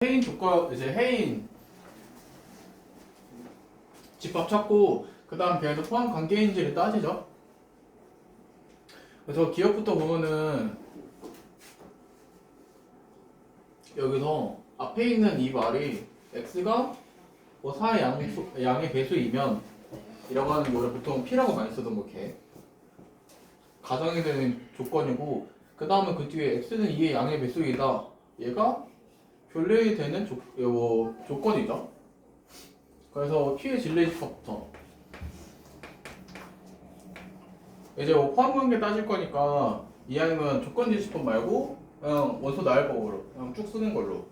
해인 조건 이제 해인 집합 찾고 그 다음 걔네들 포함 관계인지를 따지죠. 그래서 기억부터 보면은 여기서 앞에 있는 이 말이 x가 뭐 4의 양의 배수이면 이라고 하는 거를 보통 p라고 많이 쓰던 거 걔 가정이 되는 조건이고 그 다음에 그 뒤에 x는 2의 양의 배수이다 얘가 결례이 되는 조건이죠. 그래서 p의 진례집합부터 이제 뭐 포함관계 따질 거니까 이왕이면 조건지집합 말고 그냥 원소 나열법으로 그냥 쭉 쓰는 걸로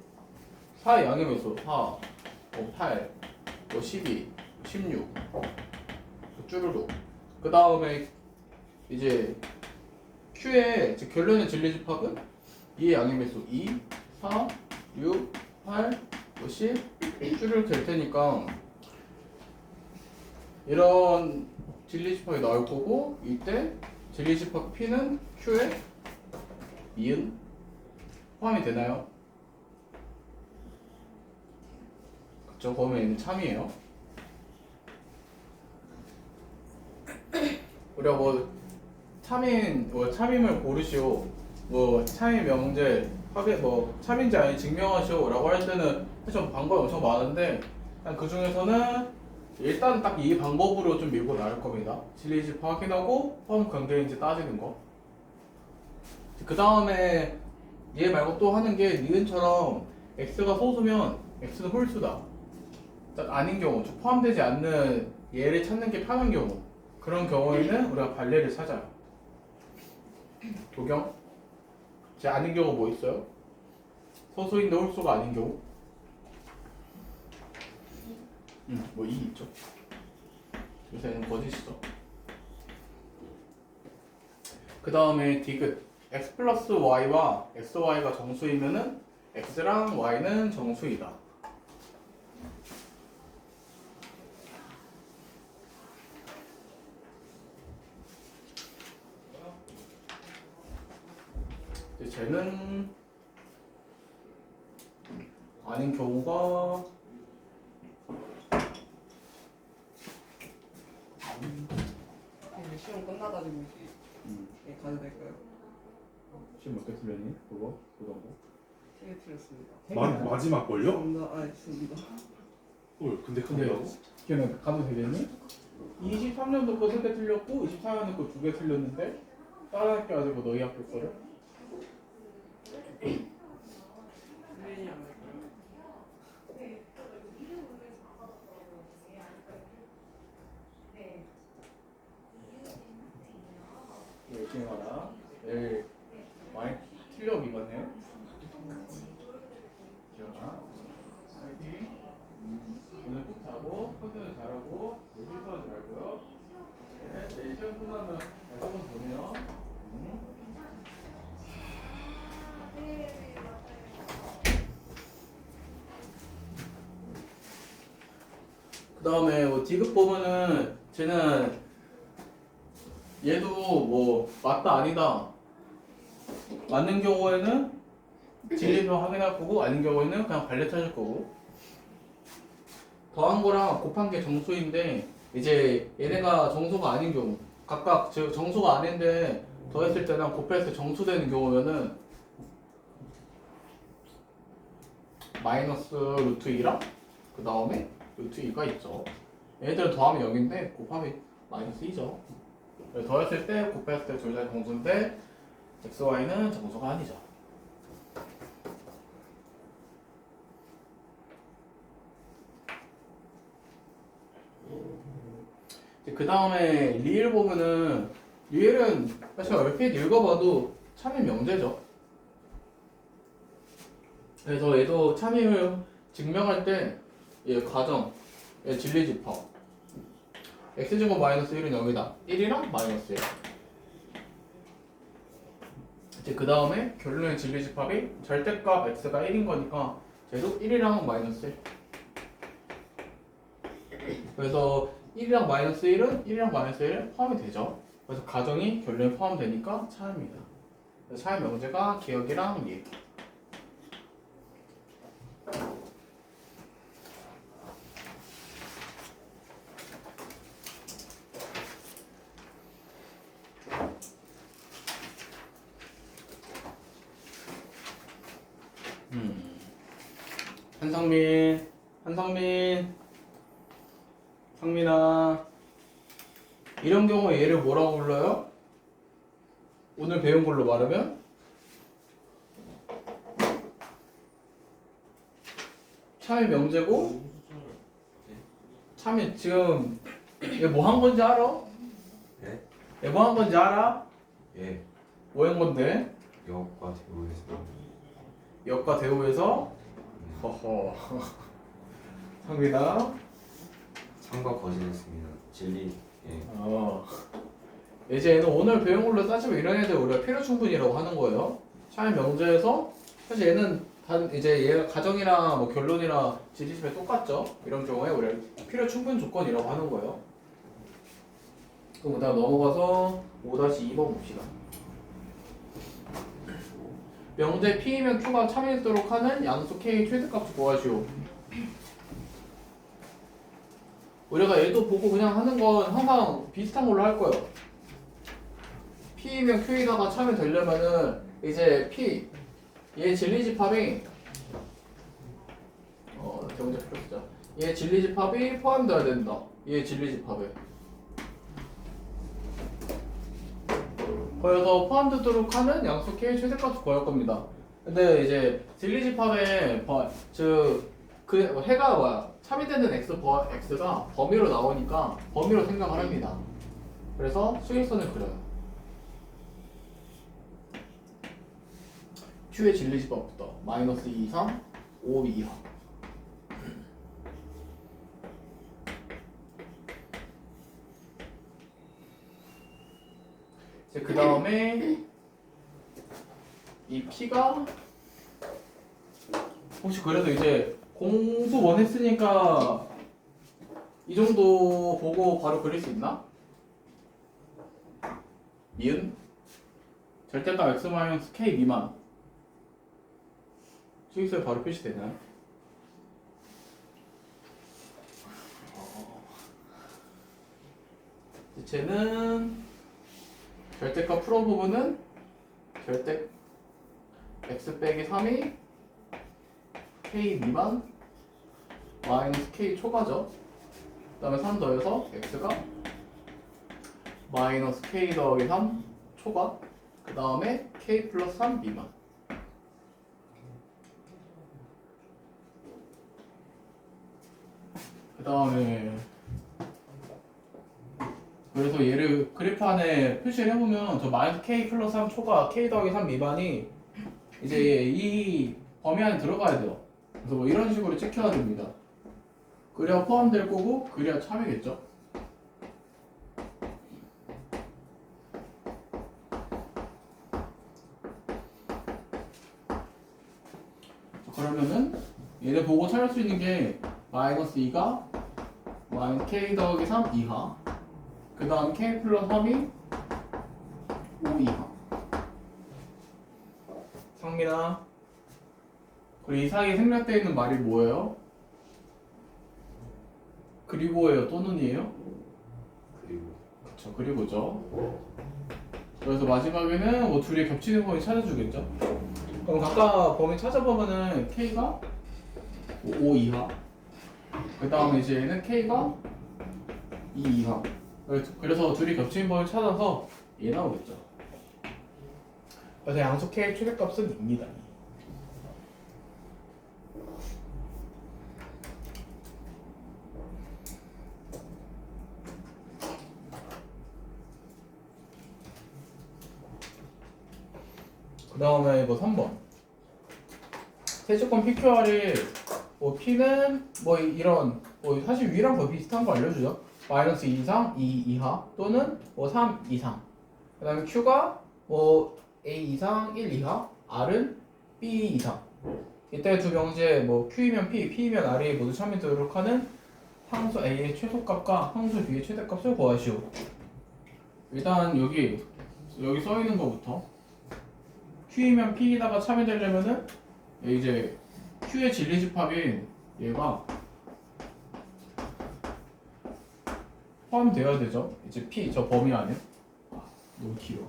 4의 양의 배수 4, 8, 12, 16 쭈루룩 그 다음에 이제 Q의 즉 결론의 진례집합은 2의 양의 배수 2, 4, 6, 8, 10 쭈루룩 될 테니까 이런 진리집합이 나올 거고 이때 진리집합 P는 Q에 이은 포함이 되나요? 그쵸? 그러면 얘는 참이에요. 우리가 뭐 참임을 고르시오 뭐 참임 명제 합의 뭐 참인지 아닌지 증명하시오 라고 할 때는 사실 방법이 엄청 많은데 그 중에서는 일단 딱 이 방법으로 좀 밀고 나갈 겁니다. 진리집합 확인하고 포함 관계인지 따지는 거. 그 다음에 얘 말고 또 하는 게 니은처럼 x가 소수면 x는 홀수다. 아닌 경우, 즉 포함되지 않는 얘를 찾는 게 편한 경우 그런 경우에는 우리가 발례를 찾아요. 도경? 제 아닌 경우 뭐 있어요? 소수인데 홀수가 아닌 경우? 뭐 2 있죠. 요새는 거짓이죠. 그 다음에 디귿 x 플러스 y와 xy가 정수이면은 x랑 y는 정수이다. 이제 쟤는 아닌 경우가 이제 시험 끝나가지고 이제 가도 될까요? 지금 몇 개 틀렸니? 그거? 그런 거? 3개 틀렸습니다. 마지막 걸요? 알겠습니다. 헐, 근데 근데 큰데요? 걔는 가도 되겠니? 23년도 거 3개 틀렸고 24년도 거 2개 틀렸는데 다른 학교 가지고 너희 학교 거를? 선생님이 안 될까요? 열심히 하라. 내일 많이 틀려 이번에. 기억나? 화이팅. 오늘 꼭 자고 컨텐츠 잘하고 실수하지 말고요. 네, 내일 시험 끝나면 한번 보내요. 그 다음에 뭐 디귿 보면은 쟤는 얘도 뭐 맞다 아니다 맞는 경우에는 진리도 확인할 거고 아닌 경우에는 그냥 발레 찾을 거고 더한 거랑 곱한 게 정수인데 이제 얘네가 정수가 아닌 경우 각각 즉 정수가 아닌데 더했을 때랑 곱했을 때 정수되는 경우면은 마이너스 루트 2랑 그 다음에 루트 2가 있죠. 얘네들은 더하면 0인데 곱하면 마이너스 2죠. 더했을 때 곱했을 때 둘 다 정수인데 x, y는 정수가 아니죠. 그 다음에 리을 보면은 리을은 사실 얼핏 읽어봐도 참임 명제죠. 그래서 얘도 참임을 증명할 때 얘 가정, 얘 진리집합 x제곱 마이너스 1은 0이다. 1이랑 마이너스 1. 이제 그 다음에 결론의 진리집합이 절대값 x가 1인 거니까 쟤도 1이랑 마이너스 1. 그래서 1이랑 마이너스 1은 1이랑 마이너스 1은 포함이 되죠. 그래서 가정이 결론에 포함되니까 차입니다. 차의 명제가 기억이랑 리. 한상민, 상민아. 이런 경우에 얘를 뭐라고 불러요? 오늘 배운 걸로 말하면 참여 명제고, 참여 지금 얘 뭐 한 건지 알아? 네? 얘 뭐 한 건지 알아? 예. 뭐 한 건데? 역과 대우에서 역과 대우에서 허허 상민아. 상과 거짓했습니다. 진리. 예. 이제 얘는 오늘 배운 걸로 따지면 이런 애들 우리가 필요 충분이라고 하는 거예요. 참여 명제에서 사실 얘는 단 이제 얘가 가정이나 뭐 결론이나 지지집에 똑같죠. 이런 경우에 우리가 필요 충분 조건이라고 하는 거예요. 그럼 그다음 넘어가서 5-2번 봅시다. 명제 P이면 Q가 참여있도록 하는 양수 K 최대값을 구하시오. 우리가 얘도 보고 그냥 하는 건 항상 비슷한 걸로 할 거예요. P이면 Q에다가 참여되려면은 이제 P 얘 진리집합이 대문제 필요 없죠. 얘 진리집합이 포함돼야 된다. 얘 진리집합에. 그래서 포함되도록 하는 양수 K 최대값을 구할 겁니다. 근데 이제 진리집합에 그 해가 뭐야? 참여되는 x가 범위로 나오니까 범위로 생각을 합니다. 그래서 수일선을 그려요. Q의 진리집합부터 -2 이상 5 이하. 이제 그 다음에 이 P가 혹시 그래도 이제 공부 원했으니까 이 정도 보고 바로 그릴 수 있나? 미은 절대값 x-k 미만 수익서에 바로 표시되나요? 쟤는 절대값 풀어 부분은 절대 x 빼기 3이 k 미만 마이너스 k 초과죠. 그 다음에 3 더해서 x가 마이너스 k 더하기 3 초과. 그 다음에 k 플러스 3 미만. 그 다음에 그래서 얘를 그래프안에 표시를 해보면 저 마이너스 k 플러스 3 초과 k 더하기 3 미만이 이제 이 범위 안에 들어가야 돼요. 그래서 뭐 이런 식으로 찍혀야 됩니다. 그래야 포함될 거고 그래야 참이겠죠. 그러면은 얘네 보고 찾을 수 있는 게 마이너스 2가 마이너스 k 더하기 3 이하, 그 다음 k 플러스 3이 5 이하. 상민아, 그리고 이 사이에 생략되어 있는 말이 뭐예요? 그리고예요, 또는이에요? 그리고 그쵸, 그리고죠. 그래서 마지막에는 뭐 둘이 겹치는 범위 찾아주겠죠. 그럼 각각 범위 찾아보면은 k가 5 이하, 그 다음에 이제 얘는 k가 2 이하. 그래서 둘이 겹치는 범위 찾아서 얘 나오겠죠. 그래서 양수 k 최대값은 2입니다. 그 다음에 뭐 3번 세조건 PQR이 뭐 P는 뭐 이런 뭐 사실 위랑 거의 비슷한 거 알려주죠. 마이너스 2 이상 2 이하 또는 뭐 3 이상. 그 다음에 Q가 뭐 A 이상 1 이하, R은 B 이상. 이때 두 명제 뭐 Q이면 P, P이면 R이 모두 참여되도록 하는 항수 A의 최소값과 항수 B의 최대값을 구하시오. 일단 여기 써 있는 거부터 Q이면 P에다가 참여되려면은 이제 Q의 진리집합인 얘가 포함되어야 되죠. 이제 P 저 범위 안에. 너무 길어.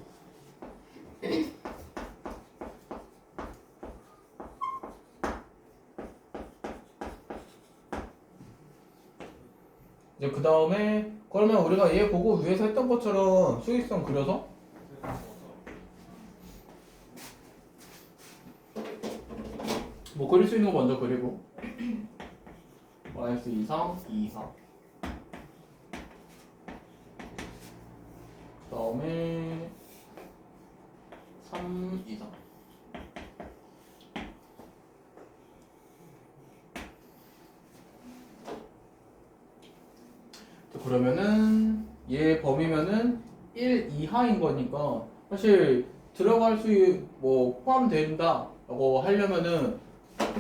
이제 그 다음에 그러면 우리가 얘 보고 위에서 했던 것처럼 수익성 그려서 뭐 그릴 수 있는 거 먼저 그리고 마이너스 2, 3, 2, 4 그 다음에 3, 2, 3 그러면은 얘 범위면은 1 이하인 거니까 사실 들어갈 수 뭐 포함된다 라고 하려면은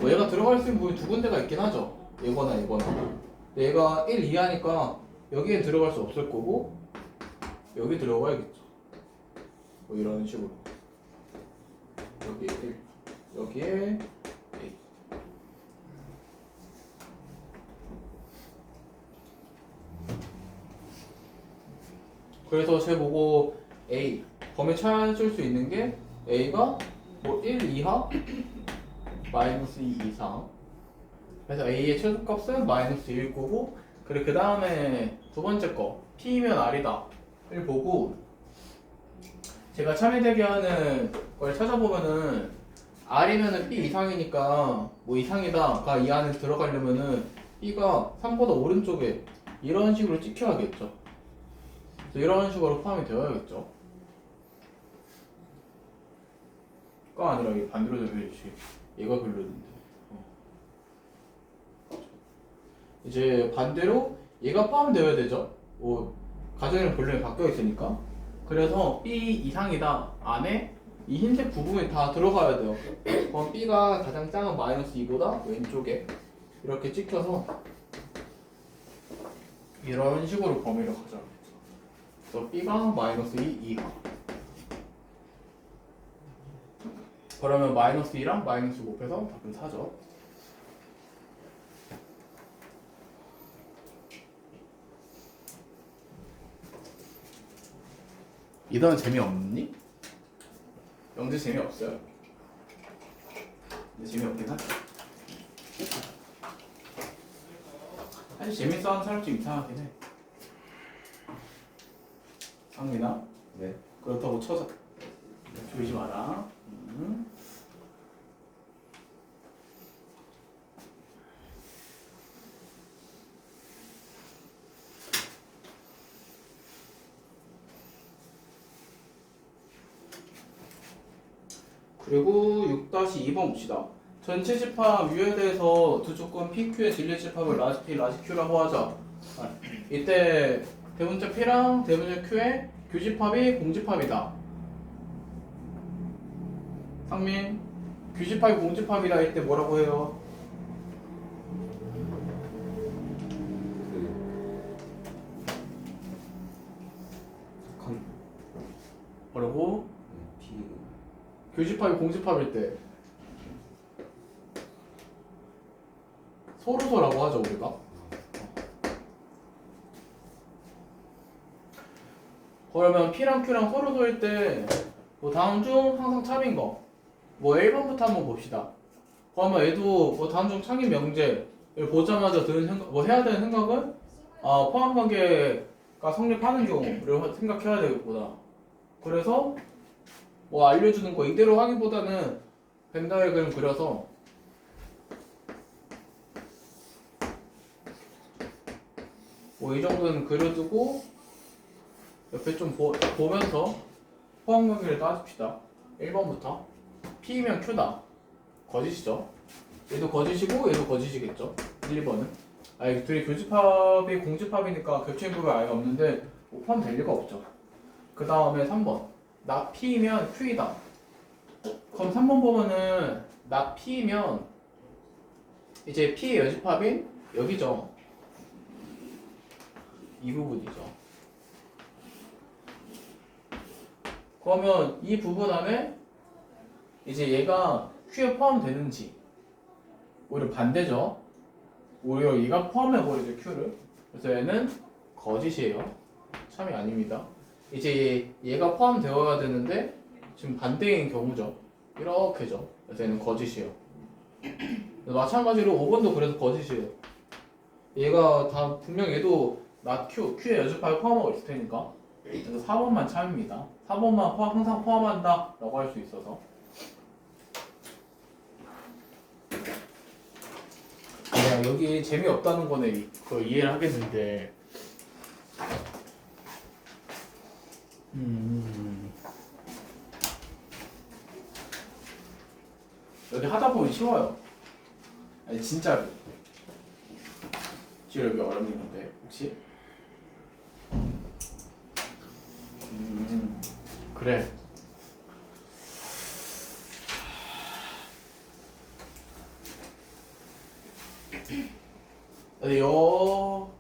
뭐 얘가 들어갈 수 있는 부분이 두 군데가 있긴 하죠. 얘거나 얘거나. 근데 얘가 1 이하니까 여기엔 들어갈 수 없을 거고 여기 들어가야겠죠. 뭐 이런 식으로. 여기에 1, 여기에 A. 그래서 쟤 보고 A 범위 찾을 수 있는 게 A가 뭐 1 이하 마이너스 2 이상. 그래서 A의 최소값은 마이너스 1 거고 그리고 그 다음에 두 번째 거 P면 R이다 를 보고 제가 참여되게 하는 걸 찾아보면은 R이면은 B 이상이니까 뭐 이상이다가 이 안에 들어가려면은 B가 3보다 오른쪽에 이런 식으로 찍혀야겠죠. 그래서 이런 식으로 포함이 되어야겠죠. 가 아니라 이게 반대로 되어야지. 얘가 별로인데. 이제 반대로 얘가 포함되어야 되죠. 뭐 가정이랑 본론이 바뀌어 있으니까. 그래서 B 이상이다 안에 이 흰색 부분이 다 들어가야 돼요. 그럼 B가 가장 작은 마이너스 2보다 왼쪽에 이렇게 찍혀서 이런 식으로 범위를 가져요. 그래서 B가 마이너스 2 이하. 그러면 마이너스 2랑 마이너스 곱해서 답은 4죠. 이 단어 재미없니? 영재 재미없어요. 근데 재미없긴 하죠. 사실 재밌어 하는 사람 좀 이상하긴 해. 상민아? 네. 그렇다고 쳐서 조이지 마라. 그리고 6-2번 봅시다. 전체 집합 U에 대해서 두 조건 PQ의 진리 집합을 라지 P, 라지 Q라고 하자. 이때 대문자 P랑 대문자 Q의 교집합이 공집합이다. 상민, 교집합이 공집합이다 이때 뭐라고 해요? 컨 뭐라고? P 교집합이 공집합일 때 서로서라고 하죠 우리가. 그러면 P랑 Q랑 서로서일 때 뭐 다음 중 항상 참인 거. 뭐 1번부터 한번 봅시다. 그러면 얘도 뭐 다음 중 창의 명제를 보자마자 드는 생각, 뭐 해야 되는 생각은 포함 관계가 성립하는 경우를 생각해야 되겠구나. 그래서 뭐 알려주는 거 이대로 하기보다는 벤다이그램 그려서 뭐 이 정도는 그려두고 옆에 좀 보면서 포함 관계를 따집시다. 1번부터 P면 Q다. 거짓이죠. 얘도 거짓이고 얘도 거짓이겠죠. 1번은. 아니 둘이 교집합이 공집합이니까 겹치는 부분이 아예 없는데 뭐 포함될 리가 없죠. 그 다음에 3번. 나 P면 Q이다. 그럼 3번 보면은 나 P면 이제 P의 여집합인 여기죠. 이 부분이죠. 그러면 이 부분 안에 이제 얘가 Q에 포함되는지 오히려 반대죠. 오히려 얘가 포함해버리죠 Q를. 그래서 얘는 거짓이에요. 참이 아닙니다. 이제 얘가 포함되어야 되는데 지금 반대인 경우죠. 이렇게죠. 그래서 얘는 거짓이에요. 마찬가지로 5번도 그래서 거짓이에요. 얘가 다 분명 얘도 not Q에 여집합을 포함하고 있을 테니까 그래서 4번만 참입니다. 4번만 항상 포함한다 라고 할 수 있어서 그냥 여기 재미없다는 거는 그걸 이해를 하겠는데 여기 하다 보면 쉬워요. 아니 진짜로. 지금 여기 어렵는데 혹시? 그래. 근데 여기가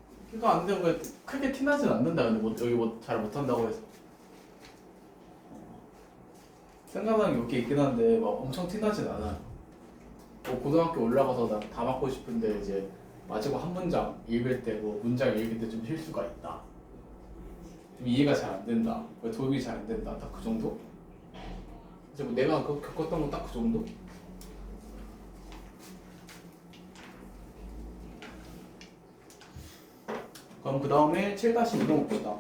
안 되면 크게 티나진 않는다. 근데 뭐 여기 뭐 잘 못한다고 해서 생각나는 게 몇 개 있긴 한데 막 엄청 티나진 않아. 뭐 고등학교 올라가서 나 다 맞고 싶은데 이제 마지막 한 문장 읽을 때 뭐 문장 읽을 때 좀 실수가 있다. 좀 이해가 잘 안 된다. 도움이 잘 안 된다. 딱 그 정도? 이제 뭐 내가 겪었던 건 딱 그 정도? 그럼 그 다음에 7-2로 봅시다.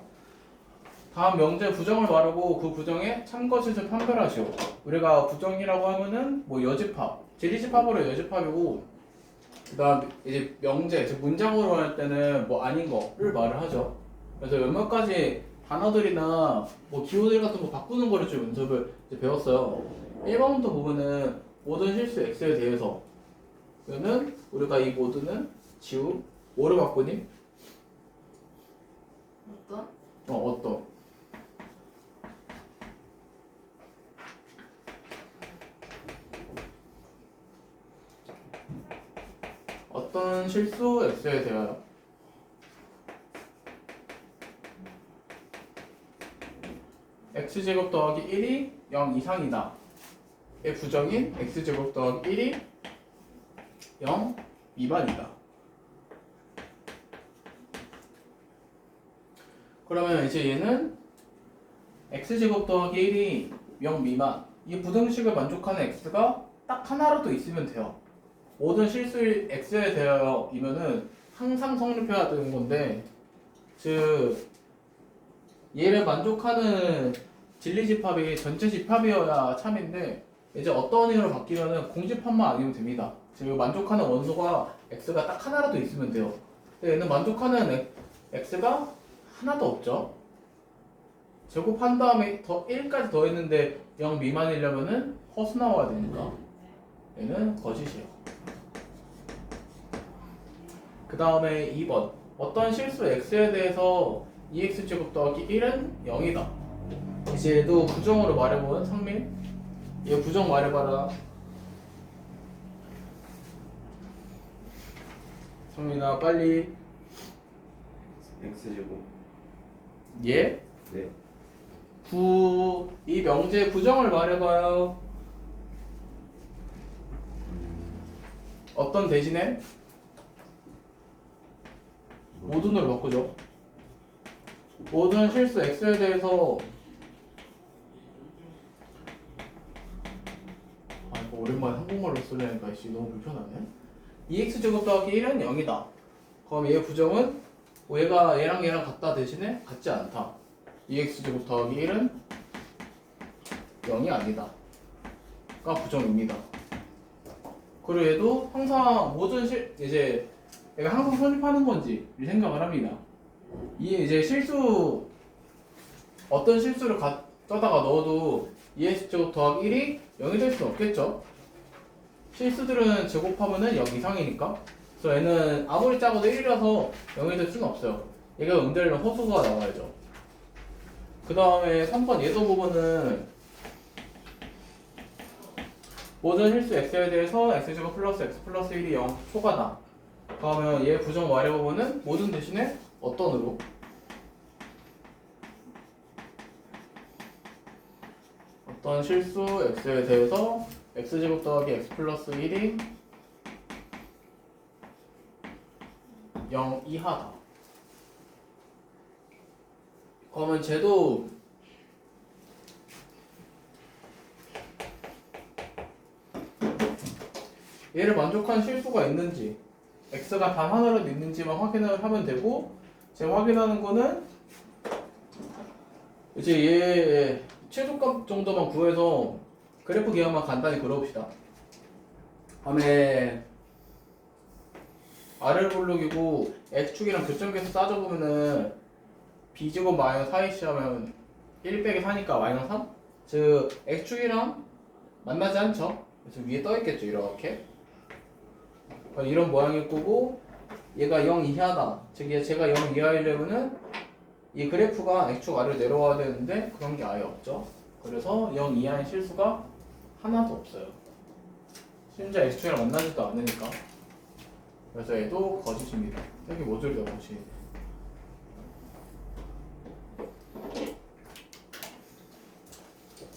다음 명제 부정을 말하고 그 부정에 참것을 판별하시오. 우리가 부정이라고 하면은 뭐 여집합, 진리집합으로 여집합이고 그 다음 이제 명제, 즉 문장으로 할 때는 뭐 아닌 거를 말을 하죠. 그래서 몇몇 가지 단어들이나 뭐 기호들 같은 거 바꾸는 거를 좀 연습을 이제 배웠어요. 1번부터 보면은 모든 실수 X에 대해서 그러면 우리가 이 모든은 지우 뭐를 바꾸니? 어떤? 어떤? 어떤 실수 X에 대하여 X제곱 더하기 1이 0 이상이다. 의 부정인 X제곱 더하기 1이 0 미만이다. 그러면 이제 얘는 X제곱 더하기 1이 0 미만 이 부등식을 만족하는 X가 딱 하나라도 있으면 돼요. 모든 실수일 X에 대하여 이면은 항상 성립해야 되는 건데 즉 얘를 만족하는 진리집합이 전체 집합이어야 참인데 이제 어떤 의미로 바뀌면은 공집합만 아니면 됩니다. 즉 만족하는 원소가 X가 딱 하나라도 있으면 돼요. 근데 얘는 만족하는 X가 하나도 없죠. 제곱한 다음에 더 1까지 더했는데 0 미만이려면은 허수 나와야 되니까 얘는 거짓이에요. 그 다음에 2번 어떤 실수 x에 대해서 2x제곱 더하기 1은 0이다. 이제 또 부정으로 말해보면 상민 얘 부정 말해봐라. 상민아 빨리. X제곱. 예? 네. 이 명제 부정을 말해봐요. 어떤 대신에 모든으로 바꾸죠. 모든 실수 x에 대해서 이거 오랜만에 한국말로 쓰려니까 너무 불편하네. 2x제곱 더하기 1은 0이다. 그럼 얘 부정은 얘가 얘랑 같다 대신에 같지 않다. 2x제곱 더하기 1은 0이 아니다. 가 부정입니다. 그리고 얘도 항상 모든 이제 얘가 항상 성립하는 건지 생각을 합니다. 이게 이제 어떤 실수를 떠다가 넣어도 2x제곱 더하기 1이 0이 될 수는 없겠죠. 실수들은 제곱하면은 0 이상이니까. 그래서 얘는 아무리 작아도 1이라서 0이 될 수는 없어요. 얘가 응대하려면 허수가 나와야죠. 그 다음에 3번 얘도 보면은 모든 실수 x에 대해서 x제곱 플러스 x 플러스 1이 0 초과다. 그러면 얘 부정 말해보면은 모든 대신에 어떤으로? 어떤 실수 x에 대해서 x제곱 더하기 x 플러스 1이 0 이하다. 그러면 쟤도 얘를 만족한 실수가 있는지 x가 단 하나라도 있는지만 확인을 하면 되고 제가 확인하는 거는 이제 얘 최소값 정도만 구해서 그래프 기하만 간단히 그려봅시다. 다음에 R을 볼록이고 X축이랑 교점계수 따져보면은 B제곱 마이너스 4AC 하면 1 빼기 4니까 마이너스 3? 즉 X축이랑 만나지 않죠? 그래서 위에 떠있겠죠 이렇게. 이런 모양일 거고 얘가 0 이하다. 즉 제가 0 이하이려면은 이 그래프가 X축 아래로 내려와야 되는데 그런 게 아예 없죠. 그래서 0 이하의 실수가 하나도 없어요. 심지어 X축이랑 만나지도 않으니까. 그래서 얘도 거짓입니다. 여기 모듈이다 거짓.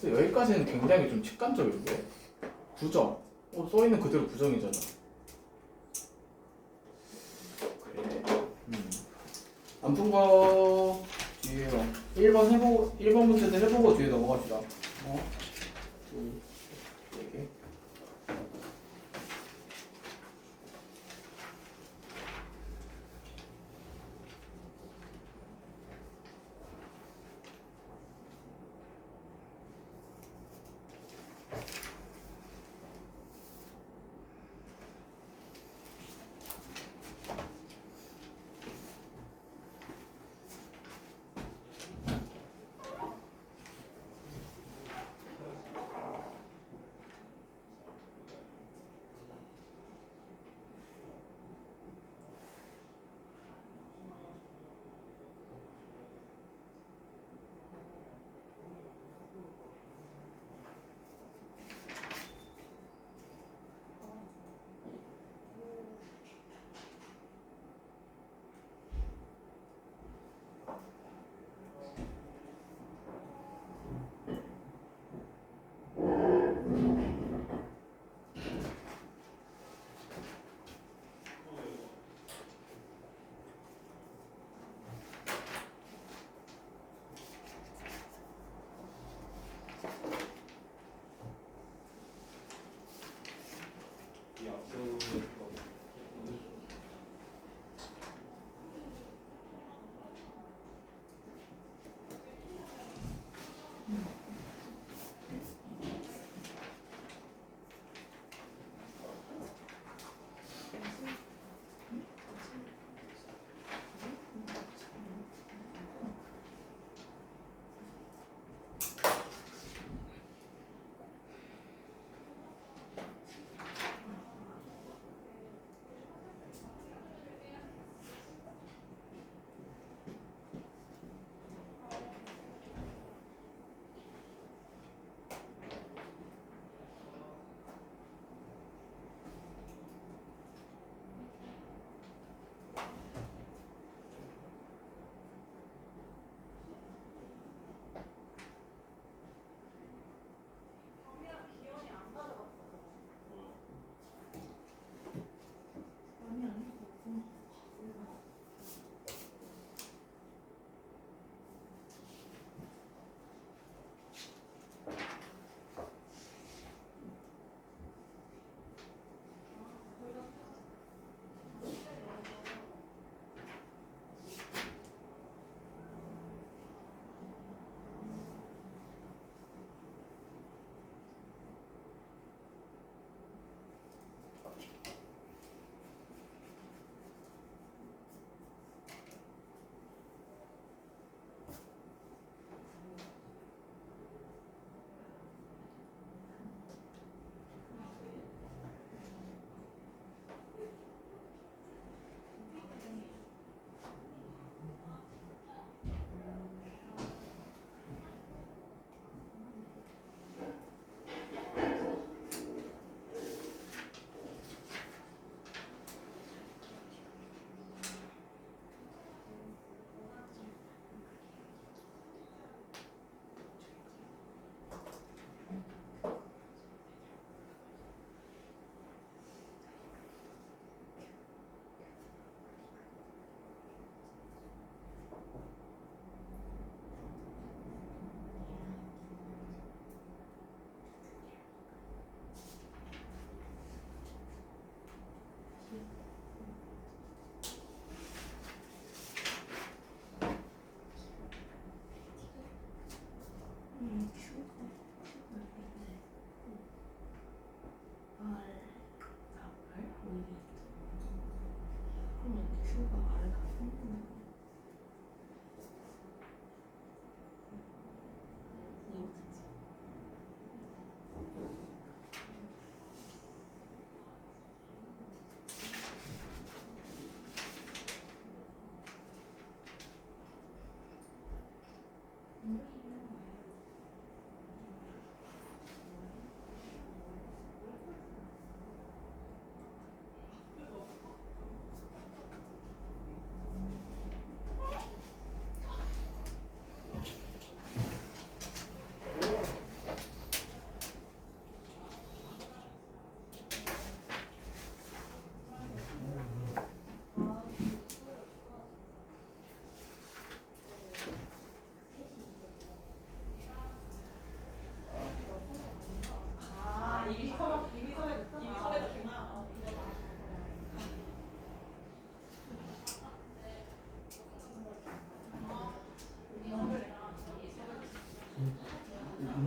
그래서 여기까지는 굉장히 좀 직관적인데 부정. 써있는 그대로 부정이잖아. 그래. 안 푼 거 뒤에 1번 문제도 해보고 뒤에 넘어갑시다. 둘, 네 개.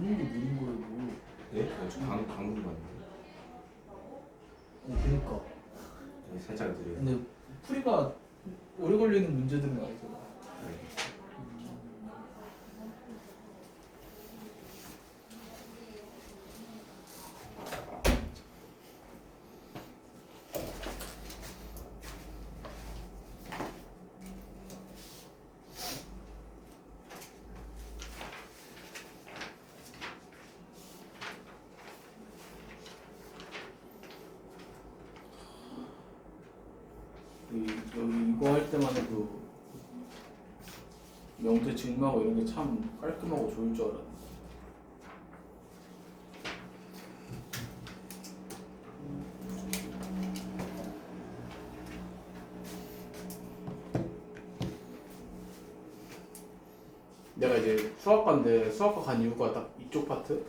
있는 게 느린 거예요. 뭐. 네? 방금 봤는데 그러니까. 네, 살짝 느려요. 근데 풀이가 오래 걸리는 문제들은 아니죠. 여기 이거 할 때만 해도 명제 증명하고 이런 게 참 깔끔하고 좋을 줄 알았는데. 내가 이제 수학과인데 수학과 간 이유가 딱 이쪽 파트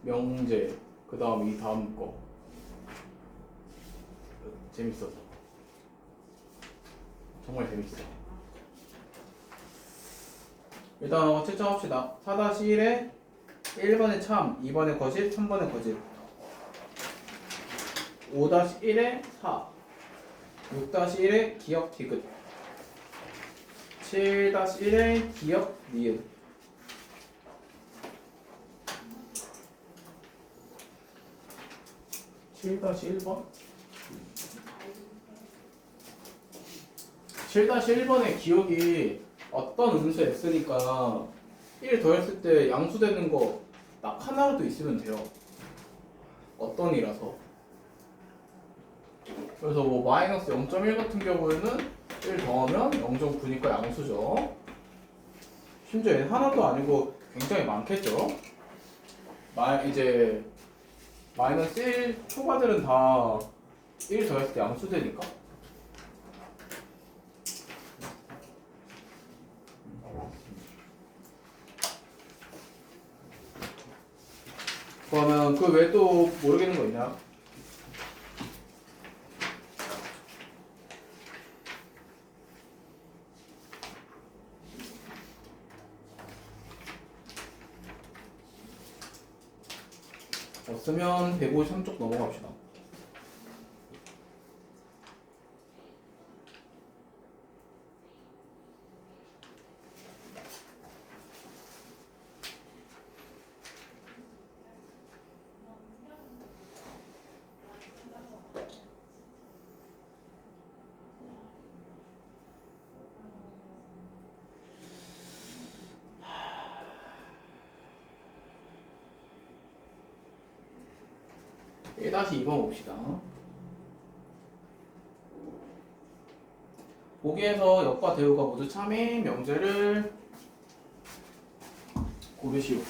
명제 그 다음 이 다음 거 재밌어서 정말 재밌어. 일단 채점합시다. 4-1에 1번의 참, 2번의 거짓, 3번의 거짓. 5-1에 4, 6-1에 기억 디귿, 7-1에 기억 니은. (7-1번) 7-1번의 기억이 어떤 음수에 X니까 1 더했을 때 양수되는 거 딱 하나라도 있으면 돼요. 어떤 이라서. 그래서 뭐 마이너스 0.1 같은 경우에는 1 더하면 0.9니까 양수죠. 심지어 얘는 하나도 아니고 굉장히 많겠죠. 이제 마이너스 1 초과들은 다 1 더했을 때 양수되니까. 그러면 그 외에 또 모르겠는 거 있냐? 없으면 153쪽 넘어갑시다. 다시 2번 봅시다. 보기에서 역과 대우가 모두 참인 명제를 고르시오.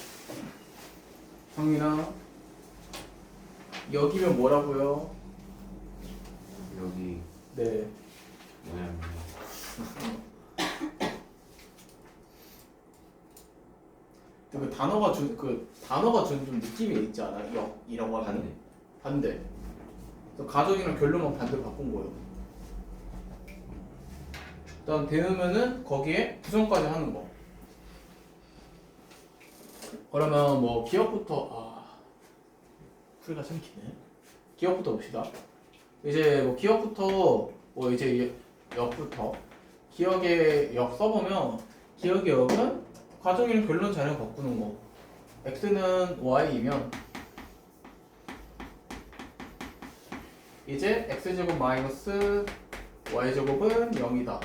상민아, 여기면 뭐라고요? 여기 네. 뭐냐면 그 단어가 준 좀 느낌이 있지 않아? 이라고 하면 반대. 반대. 그래서 가정이랑 결론만 반대로 바꾼 거예요. 일단 대우면은 거기에 부정까지 하는 거. 그러면 뭐 기억부터 풀이가 참 기네. 기억부터 봅시다. 이제 뭐 기억부터 뭐 이제 역부터 기억의 역 써보면 기억의 역은 가정일 결론 자료 바꾸는 거. x는 y이면 이제 x제곱 마이너스 y제곱은 0이다.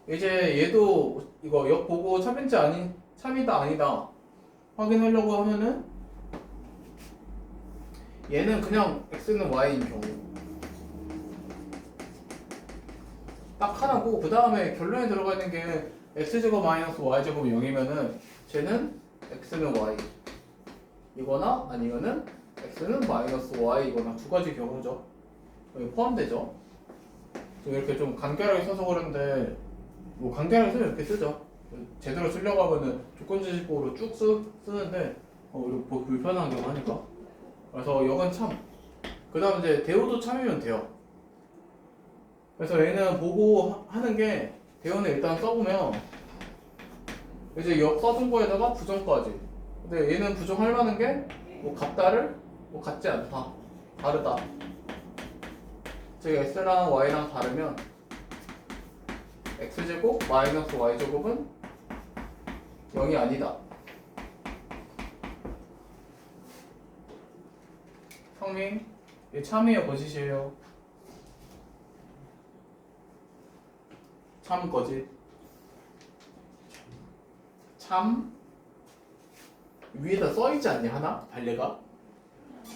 이제 얘도 이거 역 보고 참인지 아닌 참이다 아니다 확인하려고 하면은 얘는 그냥 x는 y인 경우 딱 하나고 그 다음에 결론에 들어가 있는 게 x제곱 마이너스 y제곱이 0이면은 쟤는 x는 y 이거나 아니면은 x는 마이너스 y 이거나 두 가지 경우죠. 여기 포함되죠. 좀 이렇게 좀 간결하게 써서 그런데 뭐 간결하게 쓰면 이렇게 쓰죠. 제대로 쓰려고 하면은 조건지식으로 쭉 쓰는데 이거 뭐 불편한 경우 하니까. 그래서 역은 참. 그 다음 이제 대우도 참이면 돼요. 그래서 얘는 보고 하는 게 대우는 일단 써보면 이제 역 써준 거에다가 부정까지. 근데 얘는 부정할 만한 게 뭐 같다를 뭐 같지 않다, 다르다. 즉 x랑 y랑 다르면 x제곱 마이너스 y제곱은 0이 아니다. 성민, 이게 참이에요, 거짓이에요? 참, 거짓. 참 위에다 써있지 않니 하나? 발레가?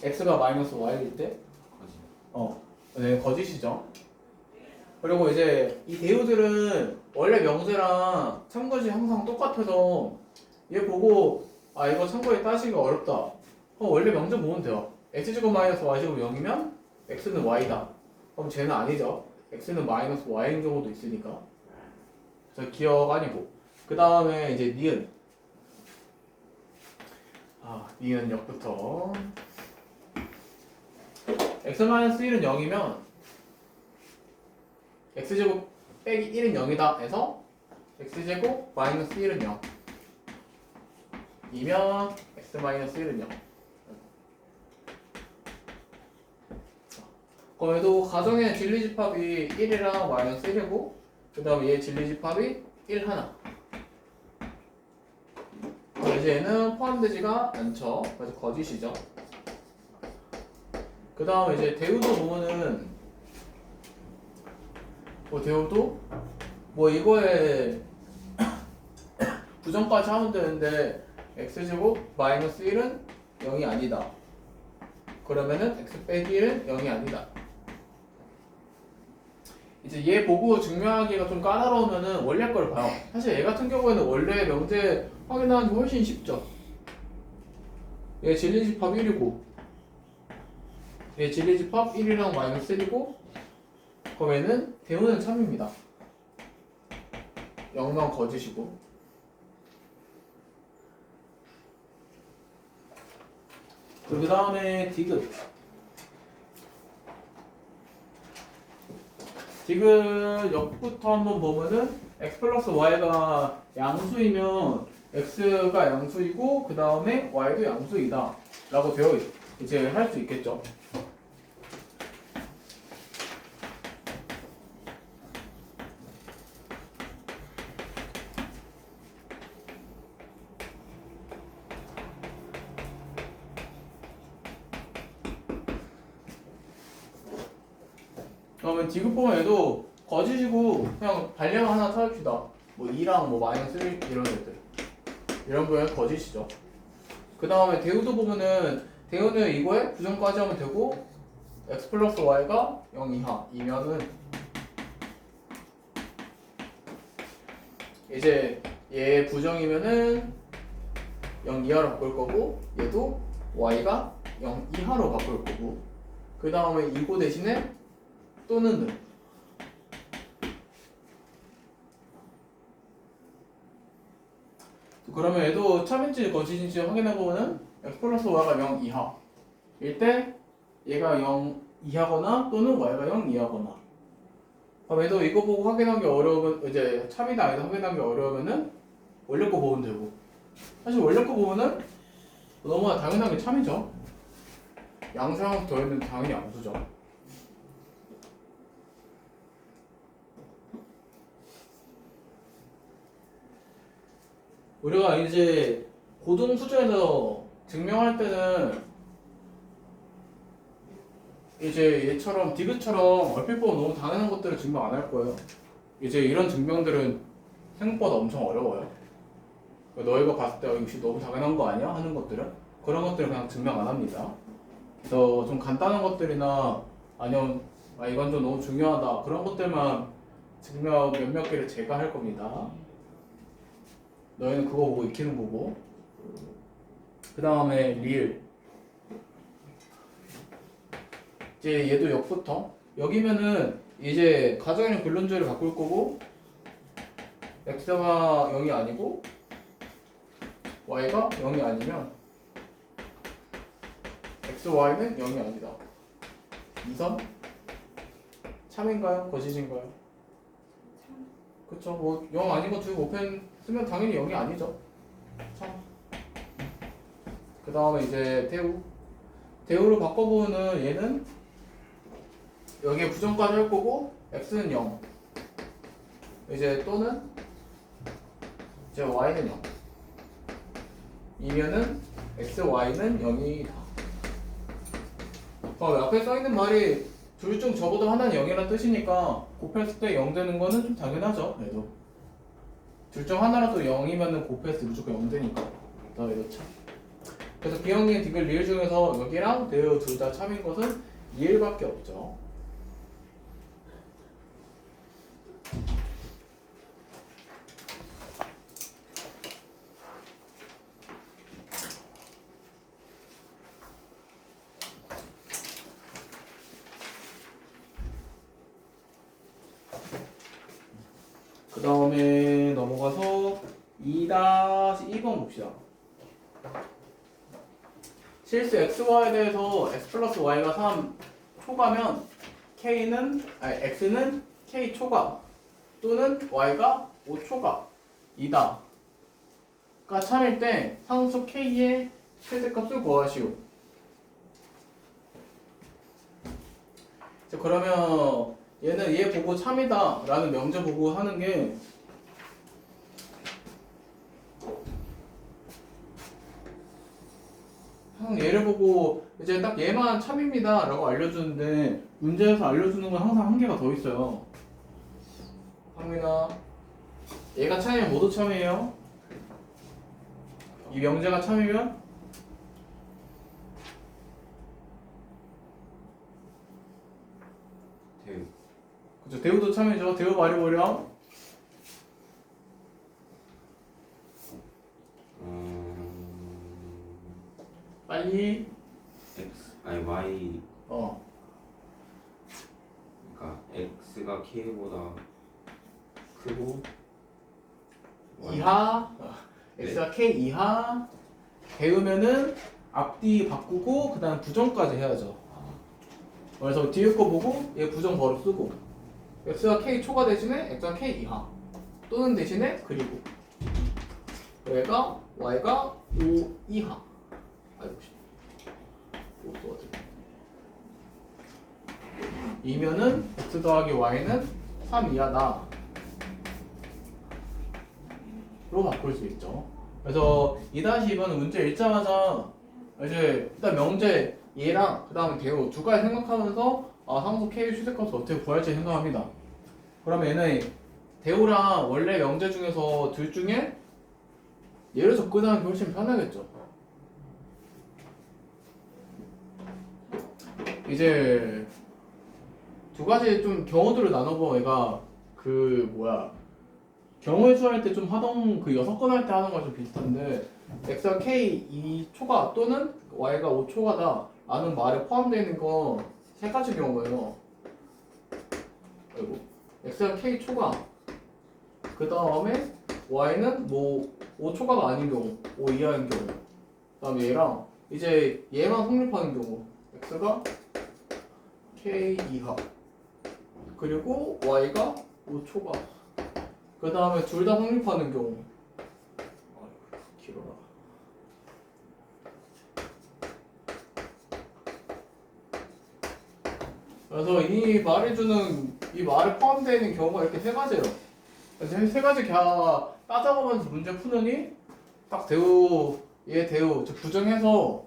x가 마이너스 y일 때? 네, 거짓이죠. 그리고 이제 이 대우들은 원래 명제랑 참거짓이 항상 똑같아서 얘 보고 아 이거 참거짓 따지기가 어렵다. 원래 명제 보면 돼요. x제곱 마이너스 y제곱 0이면 x는 y다. 그럼 쟤는 아니죠. x는 마이너스 y인 경우도 있으니까. 그래서 기억 아니고. 그 다음에 이제 니은. 니은 역부터. x-1은 0이면 x제곱 빼기 1은 0이다 해서 x제곱 마이너스 1은 0 이면 x-1은 0. 그럼 얘도 가정의 진리집합이 1이랑 마이너스 1이고 그 다음에 얘 진리집합이 1 하나. 이제 얘는 포함되지가 않죠. 그래서 거짓이죠. 그 다음에 이제 대우도 보면은 대우도 이거에 부정까지 하면 되는데 x제곱 마이너스 1은 0이 아니다. 그러면은 x 빼기 1은 0이 아니다. 이제 얘 보고 증명하기가 좀 까다로우면은 원래 걸 봐요. 사실 얘 같은 경우에는 원래 명제 확인하는 게 훨씬 쉽죠. 얘 진리집합 1이고 얘 진리집합 1이랑 마이너스 1이고 그럼 얘는 대우는 참입니다. 0만 거짓이고 그 다음에 디귿 역부터 한번 보면은 x 플러스 y가 양수이면 x가 양수이고 그 다음에 y도 양수이다 라고 되어 이제 할 수 있겠죠. 그러면 디귿 보면 얘도 거짓이고 그냥 발령 하나 찾읍시다. 2랑 마이너스 1 이런 애들 이런 거는 거짓이죠. 그 다음에 대우도 보면은 대우는 이거에 부정까지 하면 되고 x 플러스 y가 0 이하 이면은 이제 얘 부정이면은 0 이하로 바꿀 거고 얘도 y가 0 이하로 바꿀 거고 그 다음에 이거 대신에 또는 는 그러면 얘도 참인지 거짓인지 확인해보면은 x 플러스 y가 0 이하 일 때 얘가 0 이하거나 또는 y가 0 이하거나 그럼 얘도 이거 보고 확인하기 어려우면 이제 참이다 아니다 확인하기 어려우면은 원래 거 보면 되고 사실 원래 거 보면은 너무나 당연하게 참이죠. 양수항수 더했는 당연히 암수죠. 우리가 이제 고등 수준에서 증명할 때는 이제 얘처럼 디귿처럼 얼핏 보면 너무 당연한 것들을 증명 안 할 거예요. 이제 이런 증명들은 생각보다 엄청 어려워요. 너희가 봤을 때 이거 너무 당연한 거 아니야? 하는 것들은 그런 것들은 그냥 증명 안 합니다. 그래서 좀 간단한 것들이나 아니면 이건 좀 너무 중요하다 그런 것들만 증명 몇몇 개를 제가 할 겁니다. 너희는 그거 보고 익히는 거고. 그 다음에 리을. 이제 얘도 역부터. 여기면은 이제 가정이랑 근론주의를 바꿀 거고 x가 0이 아니고 y가 0이 아니면 x, y는 0이 아니다. 2선? 참인가요? 거짓인가요? 그쵸. 뭐 0 아닌 거 두고 오펜 쓰면 당연히 0이 아니죠. 참. 그 다음에 이제 대우로 바꿔보는 얘는 여기에 부정까지 할 거고 x는 0 이제 또는 이제 y는 0 이면은 x, y는 0이다. 앞에 써있는 말이 둘 중 적어도 하나는 0이라는 뜻이니까 곱했을 때 0 되는 거는 좀 당연하죠. 그래도 둘 중 하나라도 0이면은 곱했을 때 무조건 0 되니까 더 이렇죠. 그래서 비형의 디귿 리을 중에서 여기랑 대우 둘 다 참인 것은 리을밖에 없죠. 그 다음에 넘어가서 2-2번 봅시다. 실수 xy에 대해서 x 플러스 y가 3 초과면 x는 k 초과 또는 y가 5 초과이다. 가 참일 때 상수 k의 최대값을 구하시오. 자, 그러면 얘는 얘 보고 참이다 라는 명제 보고 하는 게 얘를 보고 이제 딱 얘만 참입니다 라고 알려주는데 문제에서 알려주는 건 항상 한계가 더 있어요. 황민아, 얘가 참이면 모두 참이에요? 이 명제가 참이면? 대우. 그쵸, 대우도 참이죠. 대우 말해보렴. 빨리. X 아니 Y 어. 그러니까 X가 K보다 크고 Y. 이하. x가 k 이하. 배우면은 앞뒤 바꾸고 그 다음 부정까지 해야죠. 그래서 뒤에 거 보고 얘 부정 바로 쓰고 x가 k 초과 대신에 x가 k 이하 또는 대신에 그리고 얘가 y가 5 이하. 아이고 또 어떻게 이면은 x 더하기 y는 3 이하다 로 바꿀 수 있죠. 그래서 2-2번은 문제 읽자마자 이제 일단 명제 얘랑 그 다음에 대우 두 가지 생각하면서 상수 K의 최대값을 어떻게 구할지 생각합니다. 그러면 얘는 대우랑 원래 명제 중에서 둘 중에 얘를 접근하는 게 훨씬 편하겠죠. 이제 두 가지 좀 경우들을 나눠보면 얘가 경우의 수 할 때 좀 하던 그 6건 할 때 하는 거랑 좀 비슷한데 x가 k 2초가 또는 y가 5초가다 라는 말에 포함되어 있는 건 세 가지 경우예요. 그리고 x가 k 초가 그 다음에 y는 뭐 5초가가 아닌 경우 5 이하인 경우 그 다음에 얘랑 이제 얘만 성립하는 경우 x가 k 이하 그리고 y가 5초가 그 다음에 둘 다 성립하는 경우 길어라. 그래서 이 말이 주는 이 말에 포함되어 있는 경우가 이렇게 세 가지예요. 그래서 세 가지 따져가면서 문제 푸느니 딱 얘 대우 즉 부정해서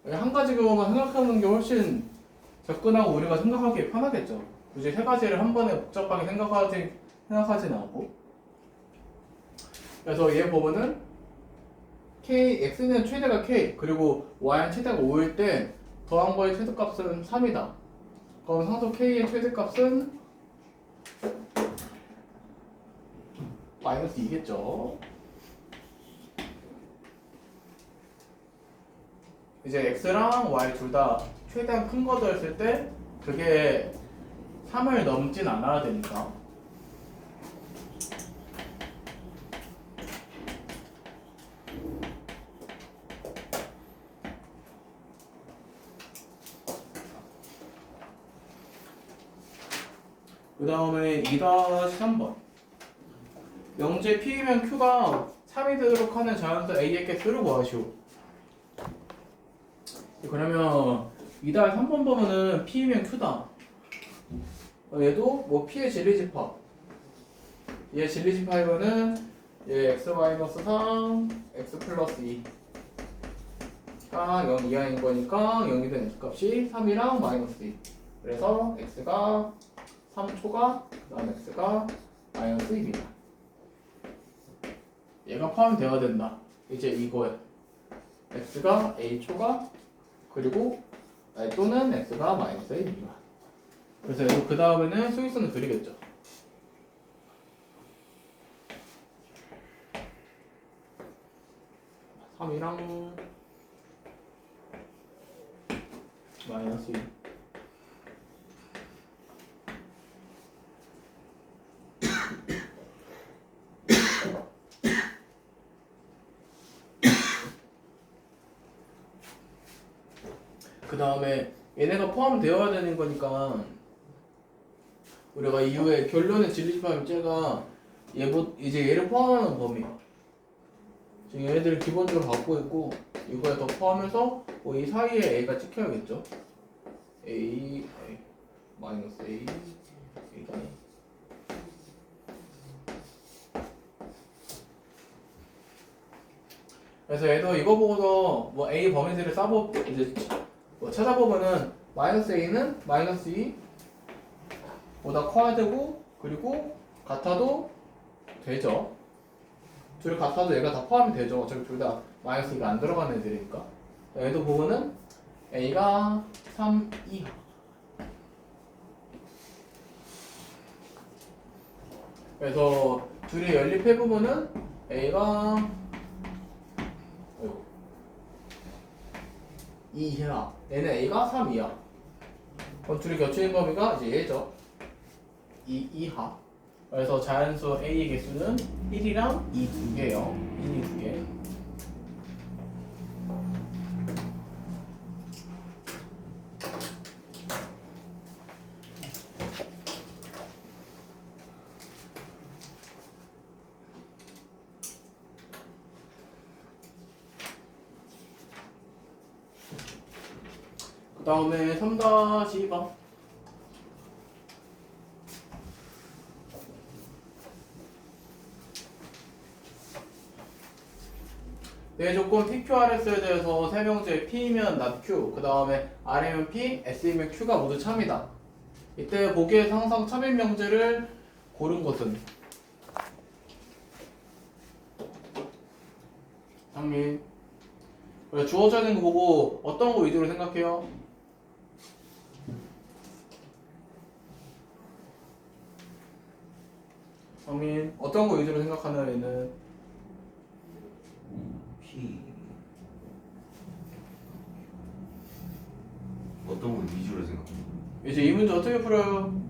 한 가지 경우만 생각하는 게 훨씬 접근하고 우리가 생각하기 편하겠죠. 굳이 세 가지를 한 번에 복잡하게 생각하진 않고. 그래서 얘 보면은 x는 최대가 k 그리고 y는 최대가 5일 때 더한 거의 최대값은 3이다. 그럼 상수 k의 최대값은 마이너스 2겠죠. 이제 x랑 y 둘 다 최대한 큰 거 더했을 때 그게 3을 넘진 않아야 되니까. 그 다음에 2-3번 영재 P이면 Q가 3이 되도록 하는 자연수 A의 개수를 구하시오. 그러면 2-3번 보면은 P이면 Q다. 얘도 뭐 P의 진리집합. 얘 진리집합이면은 얘 x-3 x 플러스 2가 0 이하인 거니까 0이 되는 x값이 3이랑 마이너스 2. 그래서 x가 3초가 그 다음 x가 마이너스 2입니다. 얘가 포함되어야 된다. 이제 이거에 x가 a초가 그리고 또는 x가 마이너스 1입니다. 그래서 얘도 그 다음에는 수익수는 그리겠죠. (3이랑) 마이너스 2. 그 다음에 얘네가 포함되어야 되는 거니까 우리가 이후에 결론의 진리집합 입제가 이제 얘를 포함하는 범위야. 지금 얘네들을 기본적으로 갖고 있고 이거에 더 포함해서 뭐 이 사이에 A가 찍혀야겠죠. A 마이너스 A A가 그래서 얘도 이거 보고서 뭐 A 범위들을 이제 뭐 찾아보면은 마이너스 A는 마이너스 2 보다 커야 되고 그리고 같아도 되죠. 둘 같아도 얘가 다 포함이 되죠. 어차피 둘 다 마이너스 2가 안 들어가는 애들이니까. 얘도 보면은 A가 3 이하. 그래서 둘이 연립해보면은 A가 2 이하, 얘는 A가 3 이하. 그럼 둘이 겹치는 범위가 이제 얘죠. 2 이하. 그래서 자연수 A의 개수는 1이랑 2 두 개요. 1, 2 두 개. 그 다음에 3-2번. 네 조건 PQRS에 대해서 세 명제 P면 not Q, 그 다음에 R이면 P, S이면 Q가 모두 참이다. 이때 보기에서 항상 참인 명제를 고른 것은 상민. 주어져 있는 거 보고 어떤 거 위주로 생각해요? 상민 어떤 거 위주로 생각하는 애는? P 어떤 걸 위주로 생각해요? 이제 이 문제 어떻게 풀어요?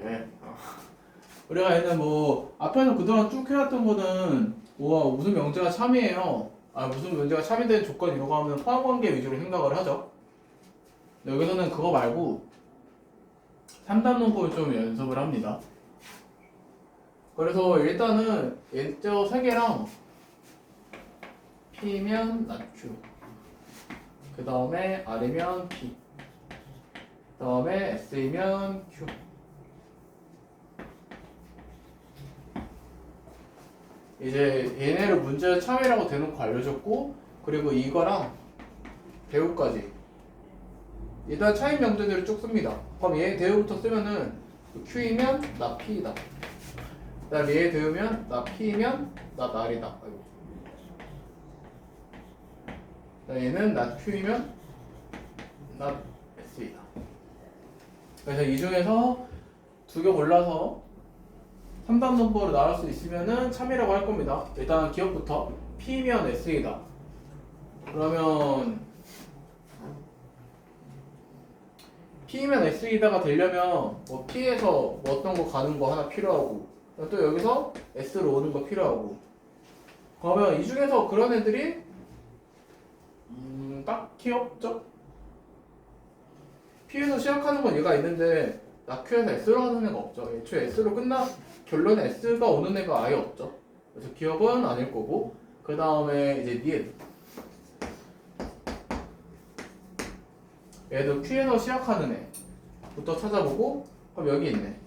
그래. 우리가 얘는 뭐 앞에는 그동안 쭉 해왔던 거는 뭐 무슨 명제가 참이에요. 무슨 명제가 참이 되는 조건 이런 거 하면 포함관계 위주로 생각을 하죠. 근데 여기서는 그거 말고 3단 논법을 좀 연습을 합니다. 그래서 일단은 얘저 3개랑 P면 낮 Q. 그 다음에 R이면 P. 그 다음에 S이면 Q. 이제 얘네를 문제 참이라고 대놓고 알려줬고, 그리고 이거랑 대우까지 일단 차임 명제들을 쭉 씁니다. 그럼 얘 대우부터 쓰면은 Q이면 나 P이다. 그다음 얘 대우면 나 P이면 나 R이다. 아이고. 그다음 얘는 나 Q이면 나 S이다. 그래서 이 중에서 두 개 골라서 3단 분법으로 나올 수 있으면은 참이라고 할 겁니다. 일단 기억부터 P면 S이다. 그러면 P면 S이다가 되려면 뭐 P에서 뭐 어떤 거 가는 거 하나 필요하고 또 여기서 S로 오는 거 필요하고 그러면 이 중에서 그런 애들이 딱히 없죠? P에서 시작하는 건 얘가 있는데 나 Q에서 S로 하는 애가 없죠. 애초에 S로 끝나 결론에 S가 오는 애가 아예 없죠. 그래서 기억은 아닐 거고 그 다음에 이제 니은 얘도 Q에서 시작하는 애부터 찾아보고 그럼 여기 있네.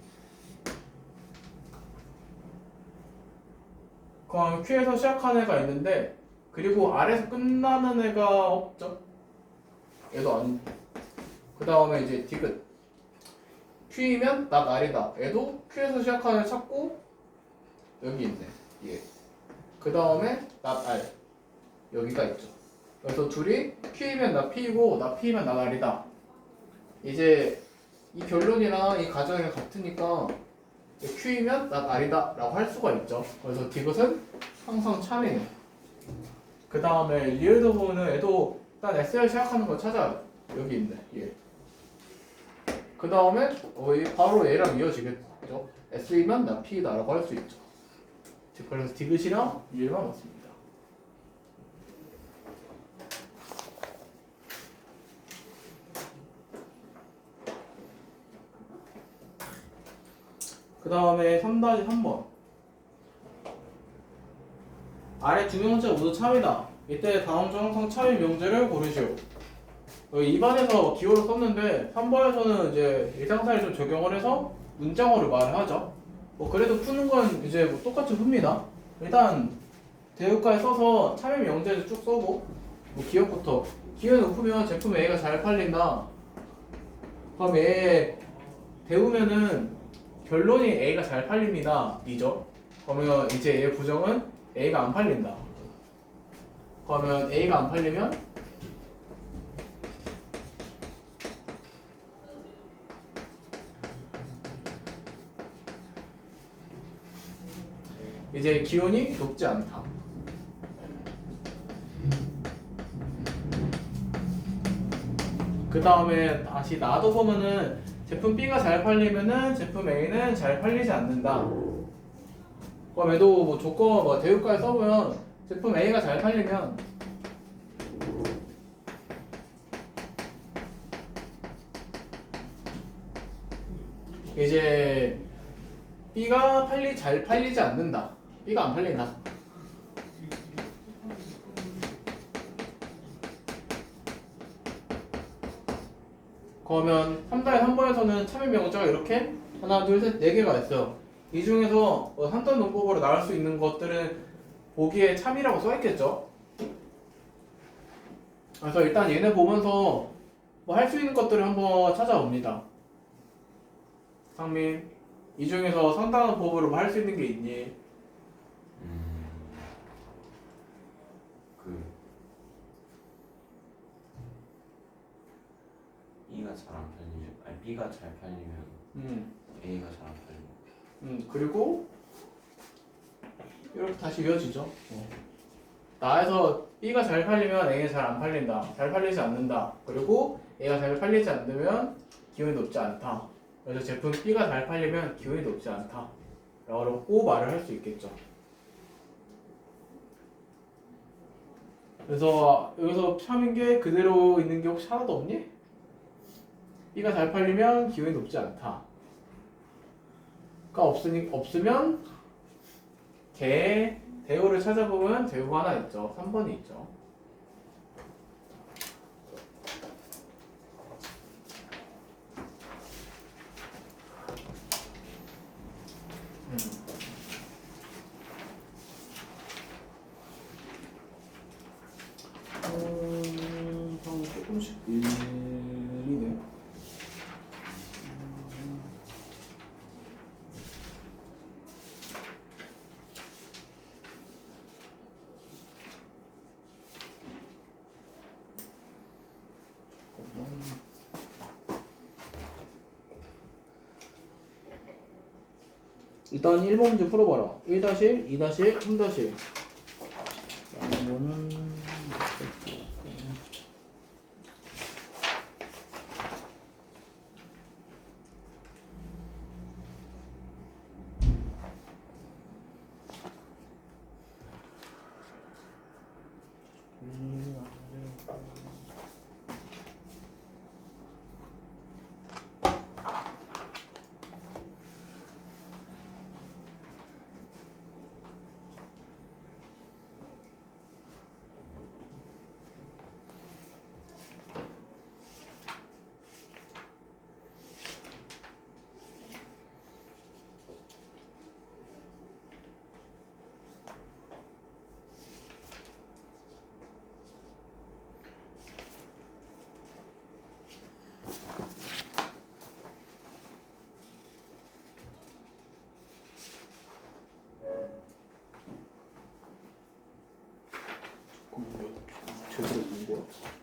그럼 Q에서 시작하는 애가 있는데 그리고 R에서 끝나는 애가 없죠. 얘도 아니. 그 다음에 이제 디귿 Q이면 나 R이다. 얘도 Q에서 시작하는 애 찾고 여기 있네. 예. 그 다음에 나 R 여기가 있죠. 그래서 둘이 Q이면 나 P이고 나 P면 나 R이다. 이제 이 결론이랑 이 가정이 같으니까 Q이면 나 R이다 라고 할 수가 있죠. 그래서 디귿은 항상 참이에요. 그 다음에 리을도 보면은 얘도 일단 S를 시작하는 거 찾아요. 여기 있네. 예. 그 다음에 바로 얘랑 이어지겠죠. S이면 나 P다 라고 할 수 있죠. 그래서 디귿이랑 리을만 맞습니다. 그 다음에 3-3번 아래 두 명째 모두 참이다. 이때 다음 중 항상 참이 명제를 고르시오. 여기 2번에서 기호를 썼는데 3번에서는 이제 일상사를 좀 적용을 해서 문장어를 말을 하죠. 뭐 그래도 푸는 건 이제 뭐 똑같이 풉니다. 일단 대우가에 써서 참이 명제를 쭉 써고 뭐 기억부터 기회 높으면 제품 A가 잘 팔린다. 그럼 A 대우면은 결론이 A가 잘 팔립니다. 이죠. 그러면 이제 A의 부정은 A가 안 팔린다. 그러면 A가 안 팔리면 이제 기온이 높지 않다. 그 다음에 다시 나도 보면은 제품 B가 잘 팔리면은 제품 A는 잘 팔리지 않는다. 그럼 얘도 뭐 조건 뭐 대우까지 써보면 제품 A가 잘 팔리면 이제 B가 잘 팔리지 않는다. B가 안 팔린다. 그러면 3-3번에서는 참여 명제가 이렇게 하나, 둘, 셋, 4개가 있어요. 이 중에서 3단 논법으로 나올 수 있는 것들은 보기에 참이라고 써있겠죠. 그래서 일단 얘네 보면서 뭐 할 수 있는 것들을 한번 찾아봅니다. 상민, 이 중에서 3단 논법으로 뭐 할 수 있는 게 있니? E가 잘 안 팔리면 아니 B가 잘 팔리면 A가 잘 안 팔리고 그리고 이렇게 다시 이어지죠. 나에서 B가 잘 팔리면 A가 잘 안 팔린다. 잘 팔리지 않는다. 그리고 A가 잘 팔리지 않으면 기온이 높지 않다. 그래서 제품 B가 잘 팔리면 기온이 높지 않다. 라고 말을 할 수 있겠죠. 그래서 여기서 참인 게 그대로 있는 게 혹시 하나도 없니? B가 잘 팔리면 기온이 높지 않다. 가 없으면 개 대우를 찾아보면 대우가 하나 있죠. 3번이 있죠. 조금씩 밀리네. 일단 1번 문제 풀어봐라. 1-1, 2-1, 3-1. 이거는 제대로 된 거.